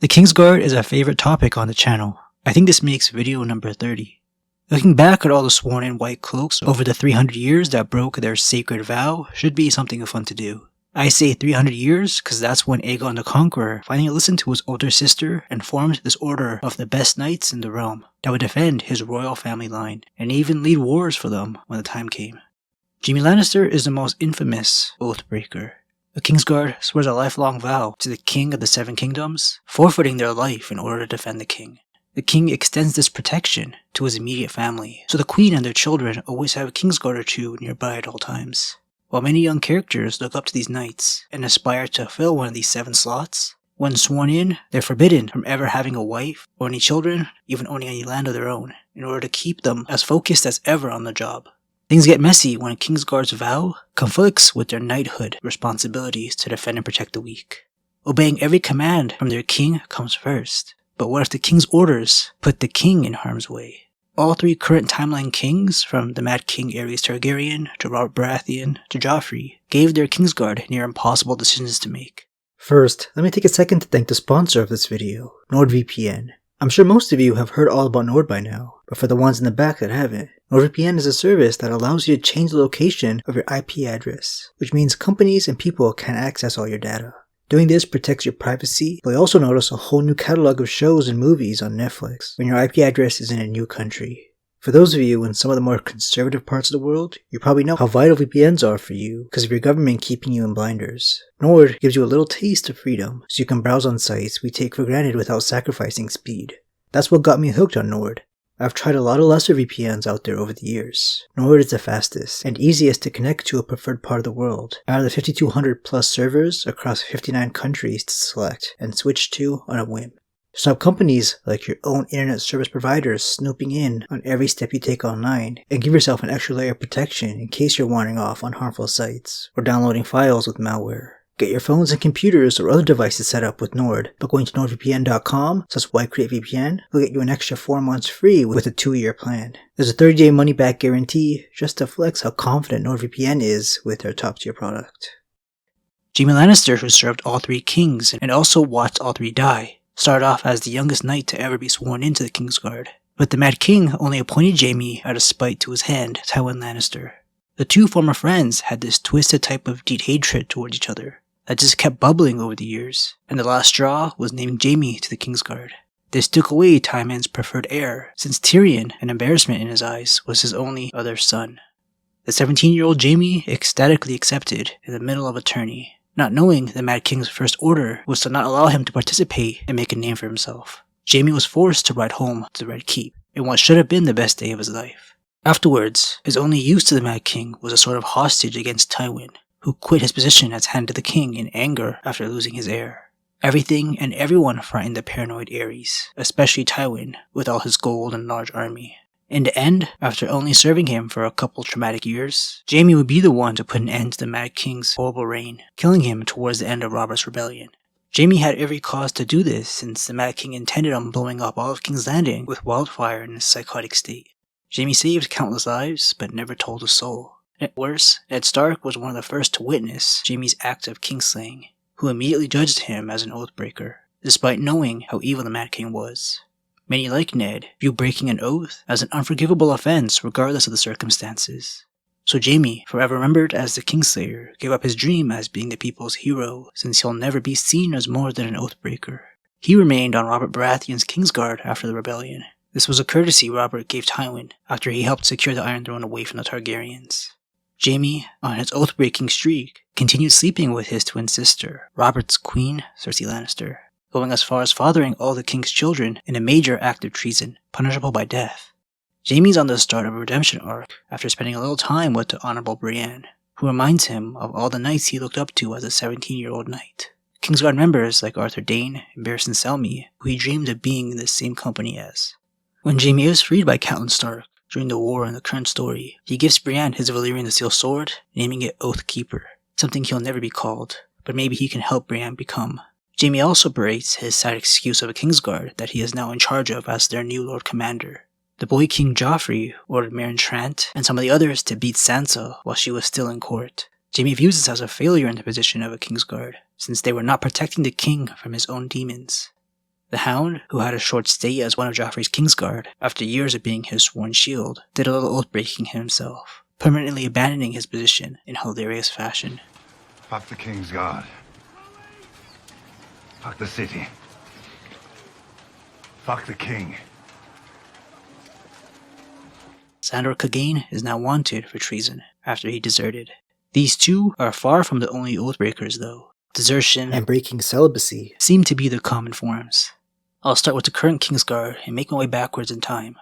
The Kingsguard is a favorite topic on the channel. I think this makes video number 30. Looking back at all the sworn-in white cloaks over the 300 years that broke their sacred vow should be something fun to do. I say 300 years because that's when Aegon the Conqueror finally listened to his older sister and formed this order of the best knights in the realm that would defend his royal family line and even lead wars for them when the time came. Jaime Lannister is the most infamous Oathbreaker. The Kingsguard swears a lifelong vow to the King of the Seven Kingdoms, forfeiting their life in order to defend the king. The king extends this protection to his immediate family, so the queen and their children always have a Kingsguard or two nearby at all times. While many young characters look up to these knights and aspire to fill one of these 7 slots, when sworn in, they're forbidden from ever having a wife or any children, even owning any land of their own, in order to keep them as focused as ever on the job. Things get messy when a Kingsguard's vow conflicts with their knighthood responsibilities to defend and protect the weak. Obeying every command from their king comes first, but what if the king's orders put the king in harm's way? All 3 current timeline kings, from the Mad King Aerys Targaryen to Robert Baratheon to Joffrey, gave their Kingsguard near impossible decisions to make. First, let me take a second to thank the sponsor of this video, NordVPN. I'm sure most of you have heard all about Nord by now, but for the ones in the back that haven't, NordVPN is a service that allows you to change the location of your IP address, which means companies and people can't access all your data. Doing this protects your privacy, but you also notice a whole new catalog of shows and movies on Netflix when your IP address is in a new country. For those of you in some of the more conservative parts of the world, you probably know how vital VPNs are for you because of your government keeping you in blinders. Nord gives you a little taste of freedom, so you can browse on sites we take for granted without sacrificing speed. That's what got me hooked on Nord. I've tried a lot of lesser VPNs out there over the years. Nord is the fastest and easiest to connect to a preferred part of the world, out of the 5,200 plus servers across 59 countries to select and switch to on a whim. Stop companies like your own internet service providers snooping in on every step you take online, and give yourself an extra layer of protection in case you're wandering off on harmful sites or downloading files with malware. Get your phones and computers or other devices set up with Nord by going to nordvpn.com/whycreatevideos. We'll get you an extra 4 months free with a 2-year plan. There's a 30-day money-back guarantee just to flex how confident NordVPN is with their top-tier product. Jaime Lannister, who served all 3 kings and also watched all 3 die, started off as the youngest knight to ever be sworn into the Kingsguard, but the Mad King only appointed Jaime out of spite to his hand, Tywin Lannister. The 2 former friends had this twisted type of deep hatred towards each other that just kept bubbling over the years, and the last straw was naming Jaime to the Kingsguard. This took away Tywin's preferred heir, since Tyrion, an embarrassment in his eyes, was his only other son. The 17-year-old Jaime ecstatically accepted in the middle of a tourney, not knowing the Mad King's first order was to not allow him to participate and make a name for himself. Jaime was forced to ride home to the Red Keep, in what should have been the best day of his life. Afterwards, his only use to the Mad King was a sort of hostage against Tywin, who quit his position as hand to the king in anger after losing his heir. Everything and everyone frightened the paranoid Aerys, especially Tywin, with all his gold and large army. In the end, after only serving him for a couple traumatic years, Jaime would be the one to put an end to the Mad King's horrible reign, killing him towards the end of Robert's rebellion. Jaime had every cause to do this since the Mad King intended on blowing up all of King's Landing with wildfire in his psychotic state. Jaime saved countless lives, but never told a soul. At worst, Ned Stark was one of the first to witness Jaime's act of kingslaying, who immediately judged him as an Oathbreaker, despite knowing how evil the Mad King was. Many, like Ned, view breaking an oath as an unforgivable offense regardless of the circumstances. So Jaime, forever remembered as the Kingslayer, gave up his dream as being the people's hero, since he'll never be seen as more than an Oathbreaker. He remained on Robert Baratheon's Kingsguard after the rebellion. This was a courtesy Robert gave Tywin after he helped secure the Iron Throne away from the Targaryens. Jaime, on his oath-breaking streak, continued sleeping with his twin sister, Robert's queen, Cersei Lannister, going as far as fathering all the king's children in a major act of treason, punishable by death. Jaime's on the start of a redemption arc after spending a little time with the Honorable Brienne, who reminds him of all the knights he looked up to as a 17-year-old knight. Kingsguard members like Arthur Dayne and Barristan Selmy, who he dreamed of being in the same company as. When Jaime is freed by Catelyn Stark during the war in the current story, he gives Brienne his Valyrian the Steel Sword, naming it Oathkeeper, something he'll never be called, but maybe he can help Brienne become. Jaime also berates his sad excuse of a Kingsguard that he is now in charge of as their new Lord Commander. The boy King Joffrey ordered Meryn Trant and some of the others to beat Sansa while she was still in court. Jaime views this as a failure in the position of a Kingsguard, since they were not protecting the king from his own demons. The Hound, who had a short stay as one of Joffrey's kingsguard after years of being his sworn shield, did a little oath-breaking himself, permanently abandoning his position in hilarious fashion. Fuck the kingsguard. Fuck the city. Fuck the king. Sandor Clegane is now wanted for treason after he deserted. These two are far from the only Oathbreakers though. Desertion and breaking celibacy seem to be the common forms. I'll start with the current Kingsguard and make my way backwards in time.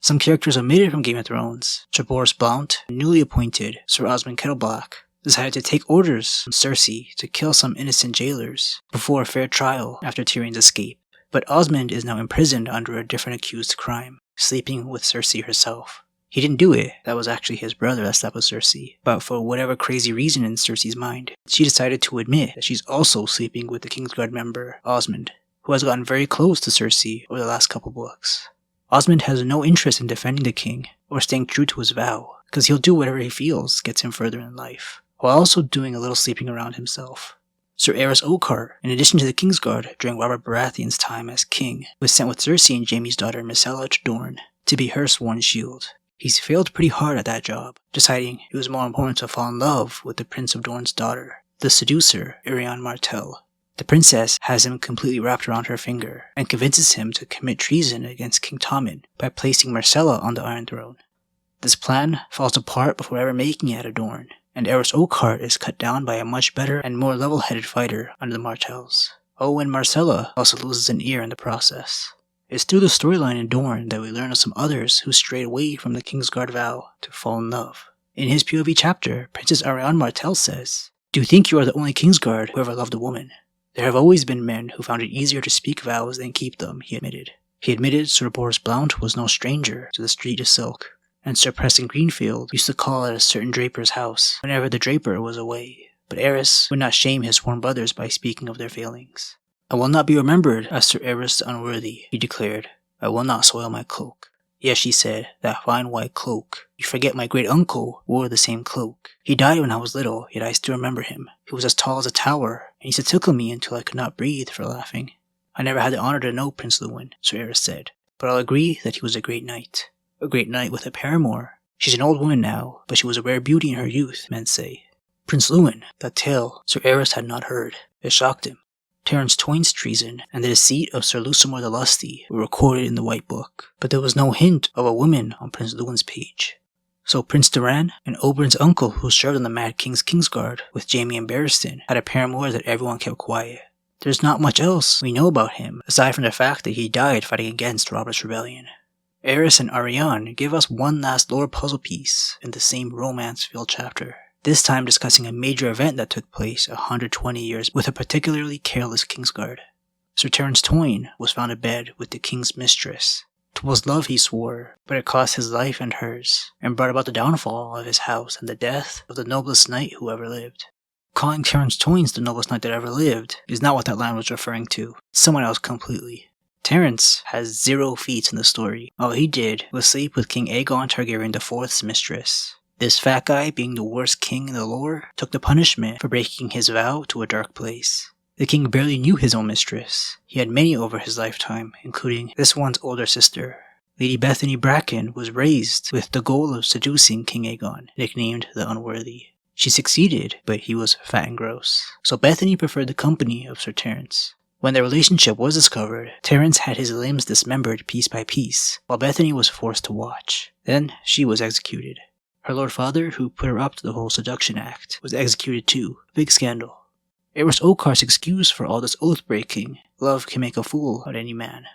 Some characters omitted from Game of Thrones. Boris Blount, newly appointed Sir Osmond Kettleblack, decided to take orders from Cersei to kill some innocent jailers before a fair trial after Tyrion's escape. But Osmond is now imprisoned under a different accused crime, sleeping with Cersei herself. He didn't do it, that was actually his brother that slept with Cersei, but for whatever crazy reason in Cersei's mind, she decided to admit that she's also sleeping with the Kingsguard member, Osmond, who has gotten very close to Cersei over the last couple books. Osmond has no interest in defending the king, or staying true to his vow, because he'll do whatever he feels gets him further in life, while also doing a little sleeping around himself. Sir Aerys Oakheart, in addition to the Kingsguard during Robert Baratheon's time as king, was sent with Cersei and Jaime's daughter Myrcella to Dorne to be her sworn shield. He's failed pretty hard at that job, deciding it was more important to fall in love with the Prince of Dorne's daughter, the seducer Irion Martell. The princess has him completely wrapped around her finger, and convinces him to commit treason against King Tommen by placing Myrcella on the Iron Throne. This plan falls apart before ever making it out of Dorne, and Aerys Oakheart is cut down by a much better and more level-headed fighter under the Martells. Oh, and Myrcella also loses an ear in the process. It's through the storyline in Dorne that we learn of some others who strayed away from the Kingsguard vow to fall in love. In his POV chapter, Princess Arianne Martell says, "Do you think you are the only Kingsguard who ever loved a woman? There have always been men who found it easier to speak vows than keep them," he admitted. He admitted Sir Boris Blount was no stranger to the Street of Silk, and Sir Preston Greenfield used to call at a certain draper's house whenever the draper was away, but Aerys would not shame his sworn brothers by speaking of their failings. "I will not be remembered as Sir Aerys the Unworthy," he declared. "I will not soil my cloak." "Yes," she said, "that fine white cloak. You forget my great uncle wore the same cloak. He died when I was little, yet I still remember him. He was as tall as a tower, and used to tickle me until I could not breathe for laughing." "I never had the honor to know Prince Luwin," Sir Aerys said, "but I'll agree that he was a great knight. A great knight with a paramour. She's an old woman now, but she was a rare beauty in her youth, men say." Prince Luwin, that tale Sir Aerys had not heard. It shocked him. Terence Toyn's treason and the deceit of Sir Lusamore the Lusty were recorded in the White Book, but there was no hint of a woman on Prince Luwin's page. So Prince Doran, and Oberyn's uncle who served on the Mad King's Kingsguard with Jaime and Barristan, had a paramour that everyone kept quiet. There's not much else we know about him, aside from the fact that he died fighting against Robert's rebellion. Aerys and Arianne give us one last lore puzzle piece in the same romance-filled chapter, this time discussing a major event that took place 120 years with a particularly careless Kingsguard. Sir Terence Toyn was found in bed with the king's mistress. 'Twas love, he swore, but it cost his life and hers, and brought about the downfall of his house and the death of the noblest knight who ever lived. Calling Terence Toyn's the noblest knight that ever lived is not what that line was referring to. It's someone else completely. Terence has 0 feats in the story. All he did was sleep with King Aegon Targaryen IV's mistress. This fat guy, being the worst king in the lore, took the punishment for breaking his vow to a dark place. The king barely knew his own mistress. He had many over his lifetime, including this one's older sister. Lady Bethany Bracken was raised with the goal of seducing King Aegon, nicknamed the Unworthy. She succeeded, but he was fat and gross. So Bethany preferred the company of Sir Terence. When their relationship was discovered, Terence had his limbs dismembered piece by piece, while Bethany was forced to watch. Then she was executed. Her lord father, who put her up to the whole seduction act, was executed too. Big scandal. Aerys Oakheart's excuse for all this oath-breaking: love can make a fool out of any man.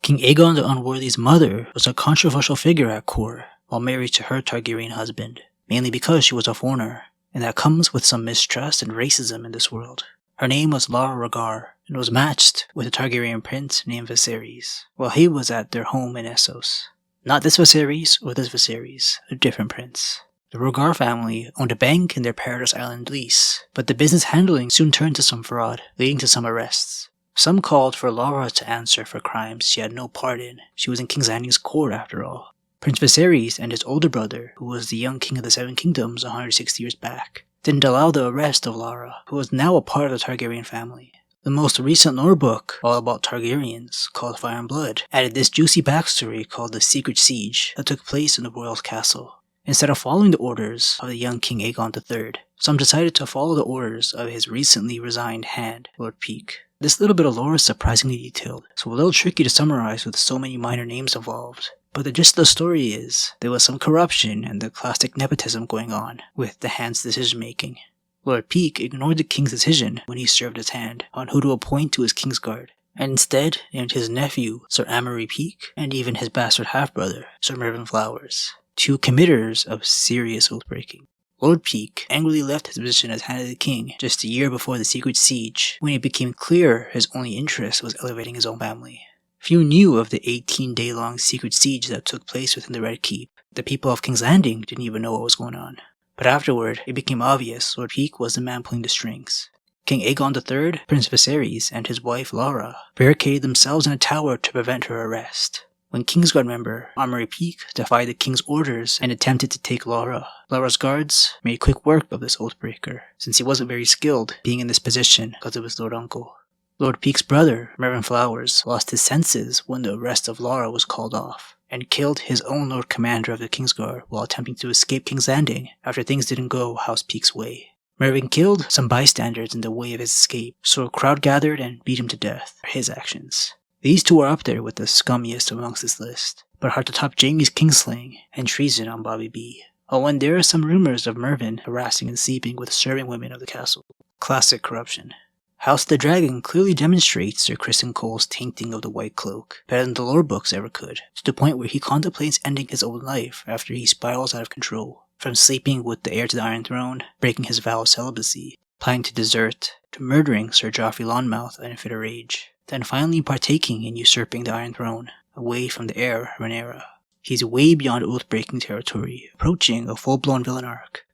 King Aegon the Unworthy's mother was a controversial figure at court, while married to her Targaryen husband, mainly because she was a foreigner, and that comes with some mistrust and racism in this world. Her name was Lara Rhaegar, and was matched with a Targaryen prince named Viserys, while he was at their home in Essos. Not this Viserys or this Viserys, a different prince. The Rhaegar family owned a bank in their Paradise Island lease, but the business handling soon turned to some fraud, leading to some arrests. Some called for Lara to answer for crimes she had no part in. She was in King Xani's court after all. Prince Viserys and his older brother, who was the young king of the Seven Kingdoms 160 years back, didn't allow the arrest of Lara, who was now a part of the Targaryen family. The most recent lore book, all about Targaryens, called Fire and Blood, added this juicy backstory called the Secret Siege that took place in the royal's castle. Instead of following the orders of the young King Aegon III, some decided to follow the orders of his recently resigned hand, Lord Peake. This little bit of lore is surprisingly detailed, so a little tricky to summarize with so many minor names involved. But the gist of the story is, there was some corruption and the classic nepotism going on with the hand's decision making. Lord Peake ignored the king's decision when he served his hand on who to appoint to his kingsguard, and instead named his nephew Sir Amory Peake and even his bastard half-brother Sir Mervyn Flowers, two committers of serious oath-breaking. Lord Peake angrily left his position as Hand of the King just a year before the Secret Siege, when it became clear his only interest was elevating his own family. Few knew of the 18-day-long Secret Siege that took place within the Red Keep. The people of King's Landing didn't even know what was going on. But afterward, it became obvious Lord Peake was the man pulling the strings. King Aegon III, Prince Viserys, and his wife Laura barricaded themselves in a tower to prevent her arrest. When Kingsguard member Amory Peake defied the king's orders and attempted to take Laura, Laura's guards made quick work of this oathbreaker, since he wasn't very skilled being in this position because of his lord uncle. Lord Peake's brother, Mervyn Flowers, lost his senses when the arrest of Laura was called off, and killed his own Lord Commander of the Kingsguard while attempting to escape King's Landing after things didn't go House Peake's way. Mervyn killed some bystanders in the way of his escape, so a crowd gathered and beat him to death for his actions. These two are up there with the scummiest amongst this list, but hard to top Jaime's kingslaying and treason on Bobby B. When there are some rumors of Mervyn harassing and sleeping with serving women of the castle. Classic corruption. House of the Dragon clearly demonstrates Sir Criston Cole's tainting of the White Cloak better than the lore books ever could, to the point where he contemplates ending his own life after he spirals out of control, from sleeping with the heir to the Iron Throne, breaking his vow of celibacy, planning to desert, to murdering Sir Joffrey Lonmouth in a fit of rage, then finally partaking in usurping the Iron Throne, away from the heir Rhaenyra. He's way beyond oath-breaking territory, approaching a full-blown villain arc.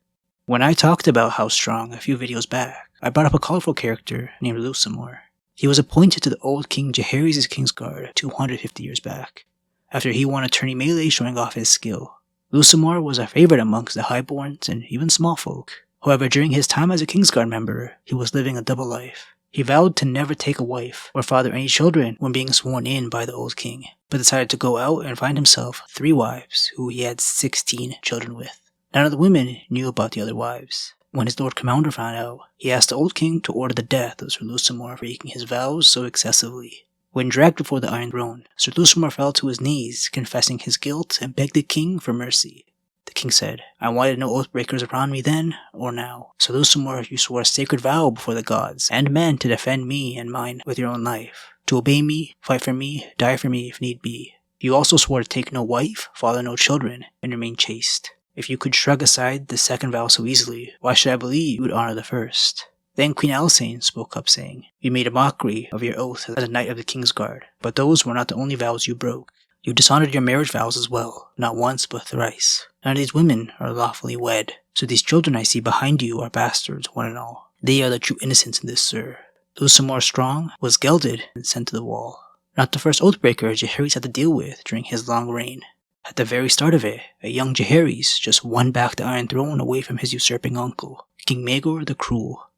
When I talked about House Strong a few videos back, I brought up a colorful character named Lusamore. He was appointed to the old King Jaehaerys' Kingsguard 250 years back, after he won a tourney melee showing off his skill. Lusamore was a favorite amongst the highborns and even small folk. However, during his time as a Kingsguard member, he was living a double life. He vowed to never take a wife or father any children when being sworn in by the old king, but decided to go out and find himself 3 wives who he had 16 children with. None of the women knew about the other wives. When his Lord Commander found out, he asked the old king to order the death of Sir Lusamore for breaking his vows so excessively. When dragged before the Iron Throne, Sir Lusamore fell to his knees, confessing his guilt and begged the king for mercy. The king said, "I wanted no oathbreakers around me then or now. Sir Lusamore, you swore a sacred vow before the gods and men to defend me and mine with your own life, to obey me, fight for me, die for me if need be. You also swore to take no wife, father no children, and remain chaste. If you could shrug aside the second vow so easily, why should I believe you would honor the first?" Then Queen Alysanne spoke up saying, "You made a mockery of your oath as a knight of the Kingsguard, but those were not the only vows you broke. You dishonored your marriage vows as well, not once but thrice. None of these women are lawfully wed, so these children I see behind you are bastards, one and all. They are the true innocents in this, sir." Lusamore Strong was gelded and sent to the wall. Not the first oathbreaker Jaehaerys had to deal with during his long reign. At the very start of it, a young Jaehaerys just won back the Iron Throne away from his usurping uncle, King Maegor the Cruel.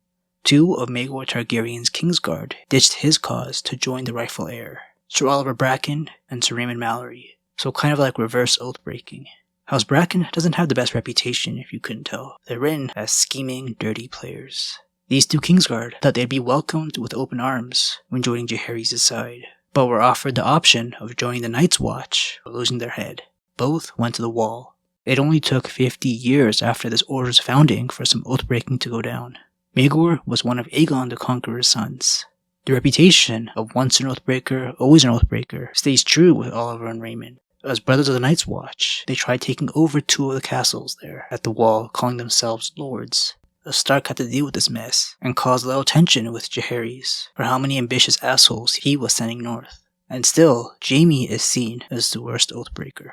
2 of Maegor Targaryen's Kingsguard ditched his cause to join the rightful heir, Sir Oliver Bracken and Sir Raymond Mallory, so kind of like reverse oath-breaking. House Bracken doesn't have the best reputation if you couldn't tell. They're written as scheming, dirty players. These 2 Kingsguard thought they'd be welcomed with open arms when joining Jaehaerys' side, but were offered the option of joining the Night's Watch or losing their head. Both went to the wall. It only took 50 years after this order's founding for some oath-breaking to go down. Maegor was one of Aegon the Conqueror's sons. The reputation of once an oathbreaker, always an oathbreaker stays true with Oliver and Raymond. As brothers of the Night's Watch, they tried taking over 2 of the castles there at the wall, calling themselves lords. The Stark had to deal with this mess and caused little tension with Jaehaerys for how many ambitious assholes he was sending north. And still, Jaime is seen as the worst oathbreaker.